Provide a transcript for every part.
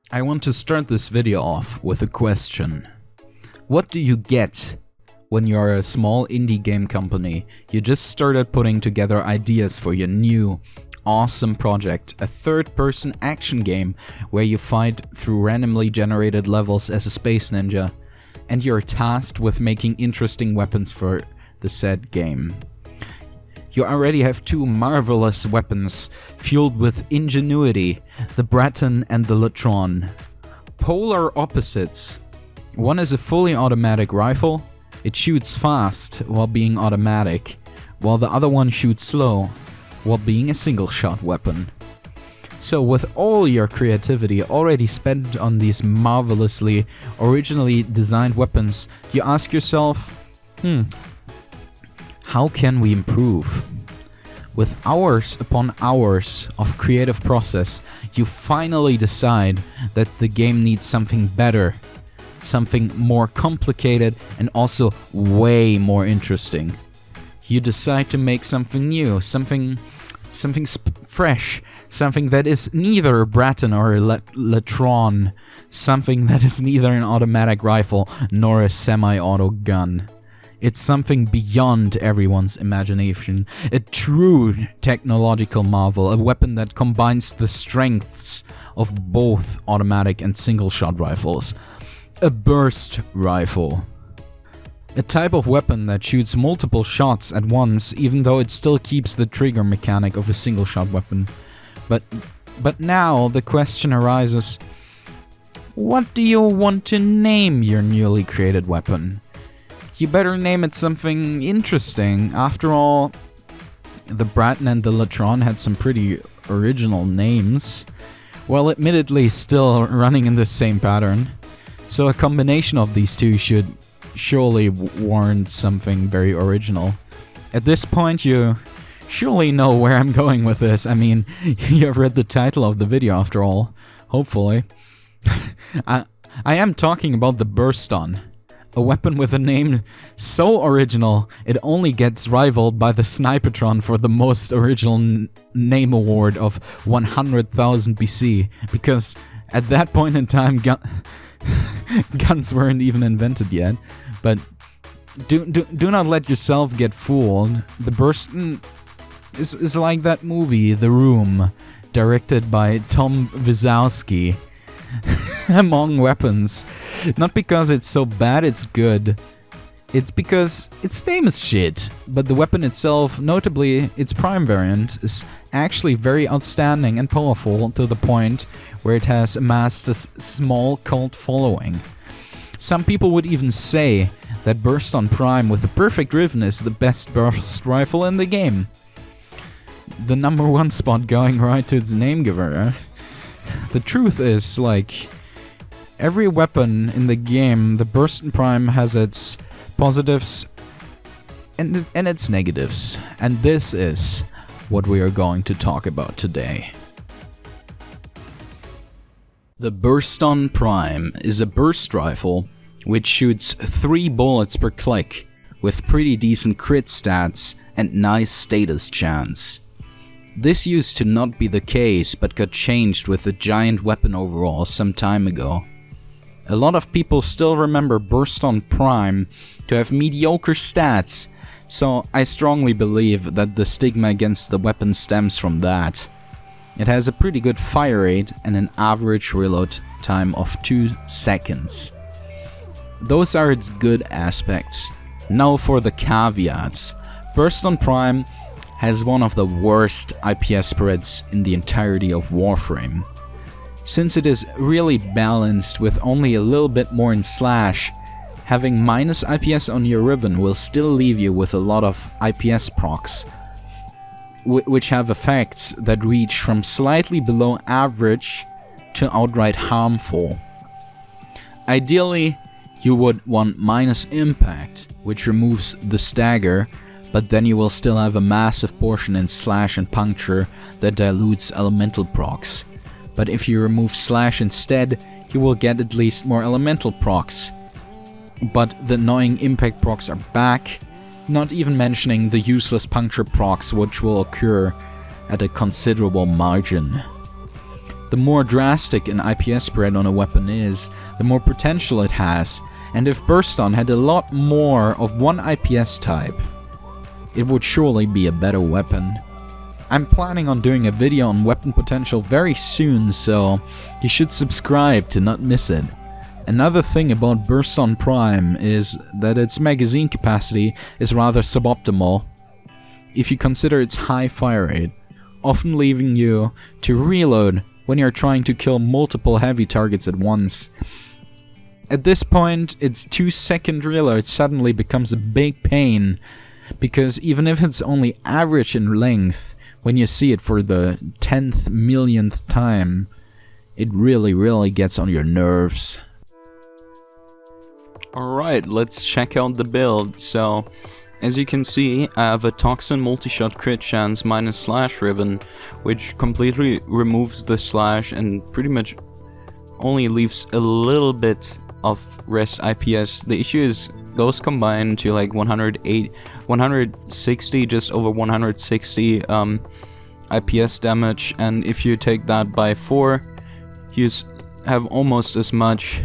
I want to start this video off with a question. What do you get when you're a small indie game company? You just started putting together ideas for your new, awesome project, a third-person action game where you fight through randomly generated levels as a space ninja, and you're tasked with making interesting weapons for the said game. You already have two marvelous weapons, fueled with ingenuity, the Burston and the Latron. Polar opposites. One is a fully automatic rifle. It shoots fast while being automatic, while the other one shoots slow while being a single-shot weapon. So with all your creativity already spent on these marvelously originally designed weapons, you ask yourself, how can we improve? With hours upon hours of creative process, you finally decide that the game needs something better, something more complicated and also way more interesting. You decide to make something new, something fresh, something that is neither a Burston or a Latron, something that is neither an automatic rifle nor a semi-auto gun. It's something beyond everyone's imagination, a true technological marvel, a weapon that combines the strengths of both automatic and single-shot rifles. A burst rifle. A type of weapon that shoots multiple shots at once, even though it still keeps the trigger mechanic of a single-shot weapon. But now the question arises, what do you want to name your newly created weapon? You better name it something interesting. After all, the Burston and the Latron had some pretty original names. Well, admittedly still running in the same pattern. So a combination of these two should surely warrant something very original. At this point, you surely know where I'm going with this. I mean, you've read the title of the video after all. Hopefully. I am talking about the Burston. A weapon with a name so original, it only gets rivaled by the Snipertron for the most original name award of 100,000 BC, because at that point in time, guns weren't even invented yet. But do not let yourself get fooled. The Burston is like that movie, The Room, directed by Tom Wazowski. Among weapons. Not because it's so bad it's good. It's because its name is shit. But the weapon itself, notably its prime variant, is actually very outstanding and powerful to the point where it has amassed a small cult following. Some people would even say that Burston Prime with the perfect Riven is the best burst rifle in the game. The number one spot going right to its name giver. The truth is, like, every weapon in the game, the Burston Prime has its positives and its negatives. And this is what we are going to talk about today. The Burston Prime is a burst rifle which shoots 3 bullets per click, with pretty decent crit stats and nice status chance. This used to not be the case, but got changed with the giant weapon overhaul some time ago. A lot of people still remember Burston Prime to have mediocre stats, so I strongly believe that the stigma against the weapon stems from that. It has a pretty good fire rate and an average reload time of 2 seconds. Those are its good aspects. Now for the caveats. Burston Prime has one of the worst IPS spreads in the entirety of Warframe. Since it is really balanced with only a little bit more in Slash, having minus IPS on your Riven will still leave you with a lot of IPS procs, which have effects that reach from slightly below average to outright harmful. Ideally, you would want minus impact, which removes the stagger, but then you will still have a massive portion in Slash and Puncture that dilutes elemental procs. But if you remove Slash instead, you will get at least more elemental procs. But the annoying impact procs are back, not even mentioning the useless Puncture procs which will occur at a considerable margin. The more drastic an IPS spread on a weapon is, the more potential it has, and if Burston had a lot more of one IPS type, it would surely be a better weapon. I'm planning on doing a video on weapon potential very soon, so you should subscribe to not miss it. Another thing about Burston Prime is that its magazine capacity is rather suboptimal if you consider its high fire rate, often leaving you to reload when you're trying to kill multiple heavy targets at once. At this point, its 2-second reload suddenly becomes a big pain, because even if it's only average in length, when you see it for the 10th millionth time, it really gets on your nerves. Alright, let's check out the build. So, as you can see, I have a Toxin multi-shot crit chance minus slash Riven, which completely removes the slash and pretty much only leaves a little bit of rest IPS. The issue is those combine to like 160, just over 160 IPS damage, and if you take that by 4, you have almost as much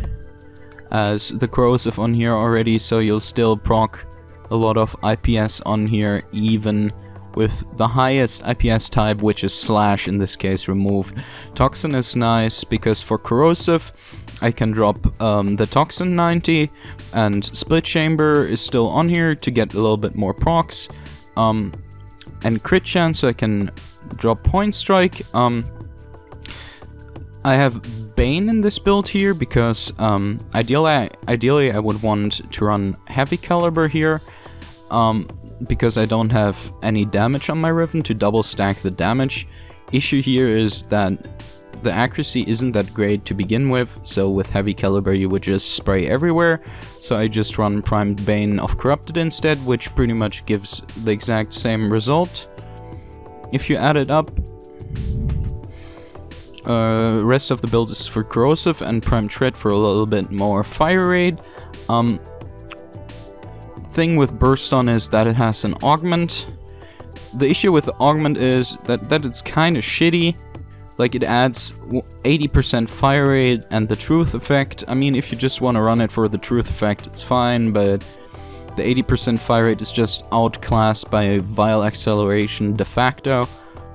as the corrosive on here already, so you'll still proc a lot of IPS on here, even with the highest IPS type, which is slash in this case, removed. Toxin is nice because for corrosive I can drop the Toxin 90, and Split Chamber is still on here to get a little bit more procs, and crit chance I can drop Point Strike. I have Bane in this build here because ideally I would want to run Heavy Caliber here, because I don't have any damage on my Riven to double stack the damage. Issue here is that the accuracy isn't that great to begin with, so with Heavy Caliber you would just spray everywhere, so I just run Primed Bane of Corrupted instead, which pretty much gives the exact same result. If you add it up, rest of the build is for corrosive and Prime Tread for a little bit more fire rate. Thing with Burston is that it has an augment. The issue with the augment is that it's kind of shitty. Like, it adds 80% fire rate and the truth effect. I mean, if you just want to run it for the truth effect, it's fine, but the 80% fire rate is just outclassed by a vile acceleration de facto,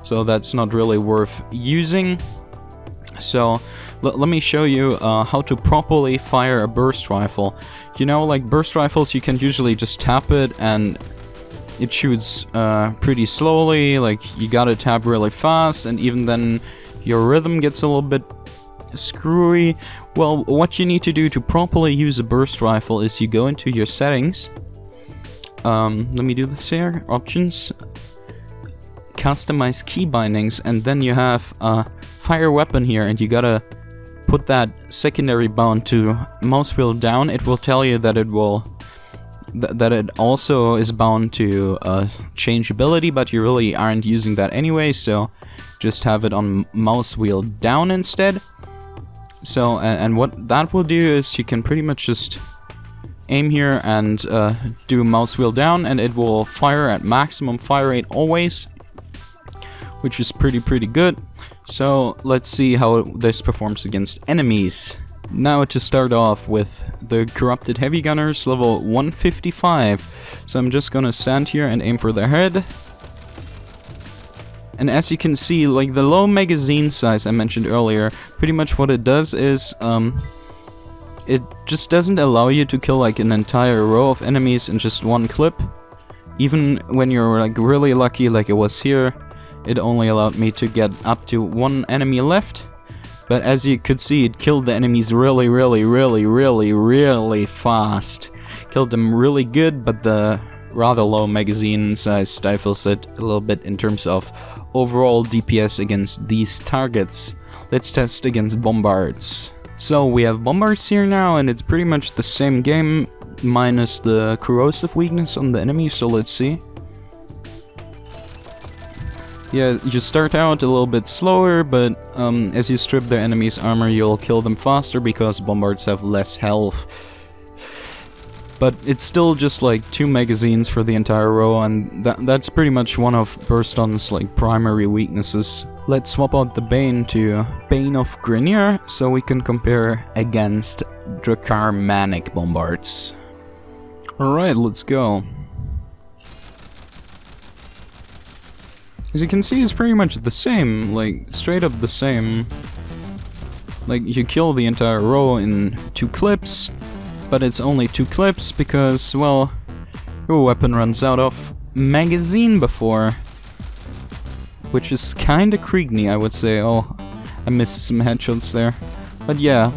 so that's not really worth using. So, let me show you how to properly fire a burst rifle. You know, like burst rifles, you can usually just tap it and it shoots pretty slowly, like you gotta tap really fast, and even then your rhythm gets a little bit screwy. Well, what you need to do to properly use a burst rifle is you go into your settings. Let me do this here. Options. Customize key bindings, and then you have fire weapon here, and you gotta put that secondary bound to mouse wheel down. It will tell you that it will that it also is bound to change ability, but you really aren't using that anyway, so just have it on mouse wheel down instead. So, and what that will do is you can pretty much just aim here and do mouse wheel down, and it will fire at maximum fire rate always, which is pretty good. So let's see how this performs against enemies. Now to start off with the Corrupted Heavy Gunners, level 155. So I'm just gonna stand here and aim for their head. And as you can see, like the low magazine size I mentioned earlier, pretty much what it does is, it just doesn't allow you to kill like an entire row of enemies in just one clip. Even when you're like really lucky, like it was here, it only allowed me to get up to one enemy left. But as you could see, it killed the enemies really fast. Killed them really good, but the rather low magazine size stifles it a little bit in terms of overall DPS against these targets. Let's test against Bombards. So we have Bombards here now, and it's pretty much the same game, minus the corrosive weakness on the enemy, so let's see. Yeah, you start out a little bit slower, but as you strip their enemy's armor, you'll kill them faster because Bombards have less health. But it's still just like 2 magazines for the entire row, and that's pretty much one of Burston's like primary weaknesses. Let's swap out the Bane to Bane of Grenier, so we can compare against Drakkar Manic Bombards. Alright, let's go. As you can see, it's pretty much the same, like, straight up the same. Like, you kill the entire row in 2 clips, but it's only 2 clips because, well, your weapon runs out of magazine before. Which is kinda creaky, I would say. Oh, I missed some headshots there. But yeah,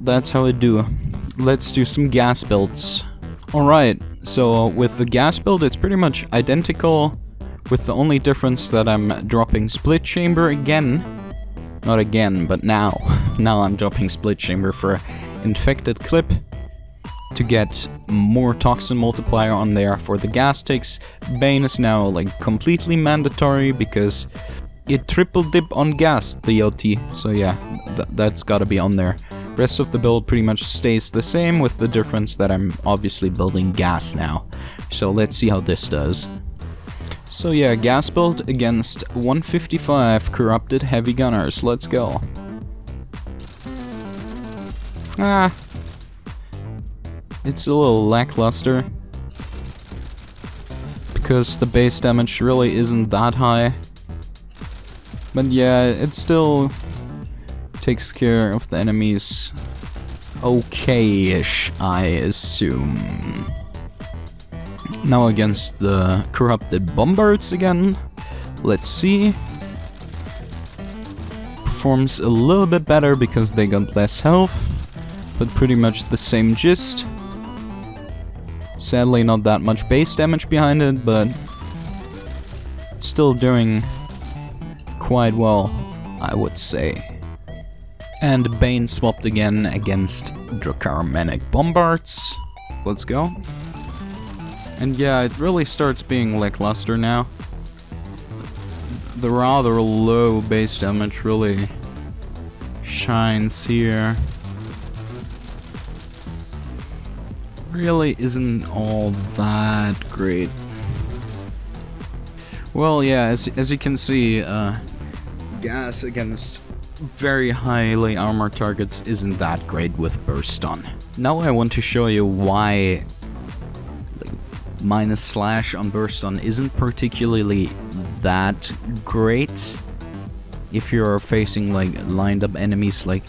that's how I do. Let's do some gas builds. Alright, so with the gas build, it's pretty much identical, with the only difference that I'm dropping split chamber again. Not again, but now. Now I'm dropping split chamber for infected clip to get more toxin multiplier on there for the gas ticks. Bane is now like completely mandatory because it triple dip on gas, the OT. So yeah, that's gotta be on there. Rest of the build pretty much stays the same, with the difference that I'm obviously building gas now. So let's see how this does. So yeah, gas build against 155 corrupted heavy gunners. Let's go. It's a little lackluster because the base damage really isn't that high. But yeah, it still takes care of the enemies okay-ish, I assume. Now against the corrupted Bombards again. Let's see. Performs a little bit better because they got less health, but pretty much the same gist. Sadly, not that much base damage behind it, but it's still doing quite well, I would say. And Bane swapped again against Drakkar Manic Bombards. Let's go. And yeah, it really starts being lackluster now. The rather low base damage really shines here. Really isn't all that great. Well, yeah, as you can see, gas against very highly armored targets isn't that great with Burston. Now I want to show you why -slash on Burston isn't particularly that great if you're facing like lined up enemies like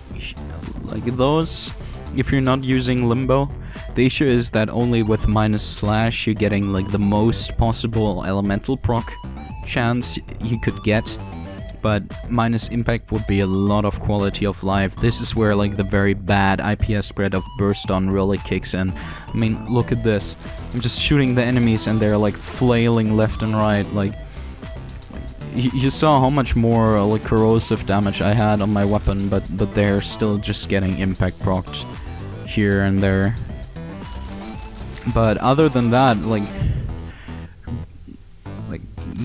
those. If you're not using limbo, the issue is that only with -slash you're getting like the most possible elemental proc chance you could get, but minus impact would be a lot of quality of life. This is where like the very bad IPS spread of Burston really kicks in. I mean, look at this. I'm just shooting the enemies and they're like flailing left and right. Like you saw how much more like corrosive damage I had on my weapon, but they're still just getting impact procced here and there. But other than that, like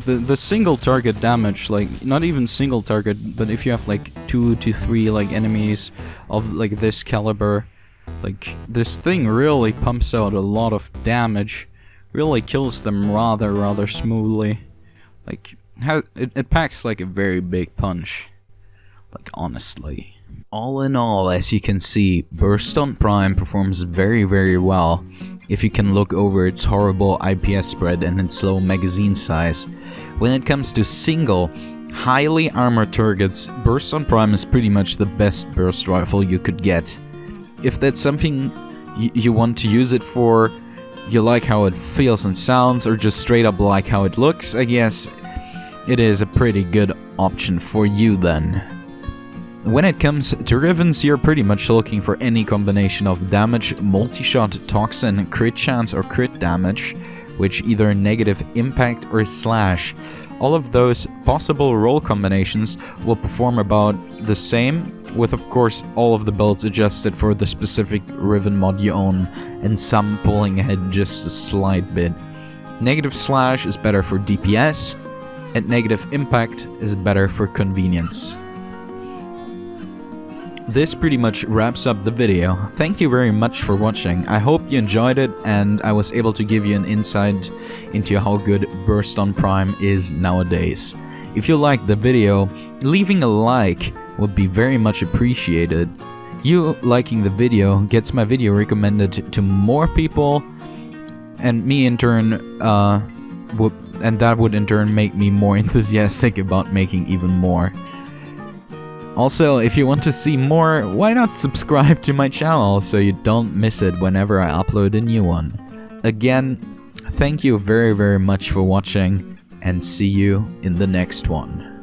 the single target damage, like not even single target, but if you have like 2 to 3 like enemies of like this caliber, like this thing really pumps out a lot of damage, really kills them rather smoothly. Like it packs like a very big punch, like honestly. All in all, as you can see, Burston Prime performs very well if you can look over its horrible IPS spread and its low magazine size. When it comes to single, highly armored targets, Burston Prime is pretty much the best burst rifle you could get. If that's something you want to use it for, you like how it feels and sounds, or just straight up like how it looks, I guess it is a pretty good option for you then. When it comes to Rivens, you're pretty much looking for any combination of damage, multi-shot, toxin, crit chance or crit damage, which either negative impact or slash. All of those possible roll combinations will perform about the same, with of course all of the builds adjusted for the specific Riven mod you own, and some pulling ahead just a slight bit. Negative slash is better for DPS, and negative impact is better for convenience. this pretty much wraps up the video. Thank you very much for watching. I hope you enjoyed it and I was able to give you an insight into how good Burston Prime is nowadays. If you liked the video, leaving a like would be very much appreciated. You liking the video gets my video recommended to more people, and me in turn, that would in turn make me more enthusiastic about making even more. Also, if you want to see more, why not subscribe to my channel so you don't miss it whenever I upload a new one. Again, thank you very much for watching, and see you in the next one.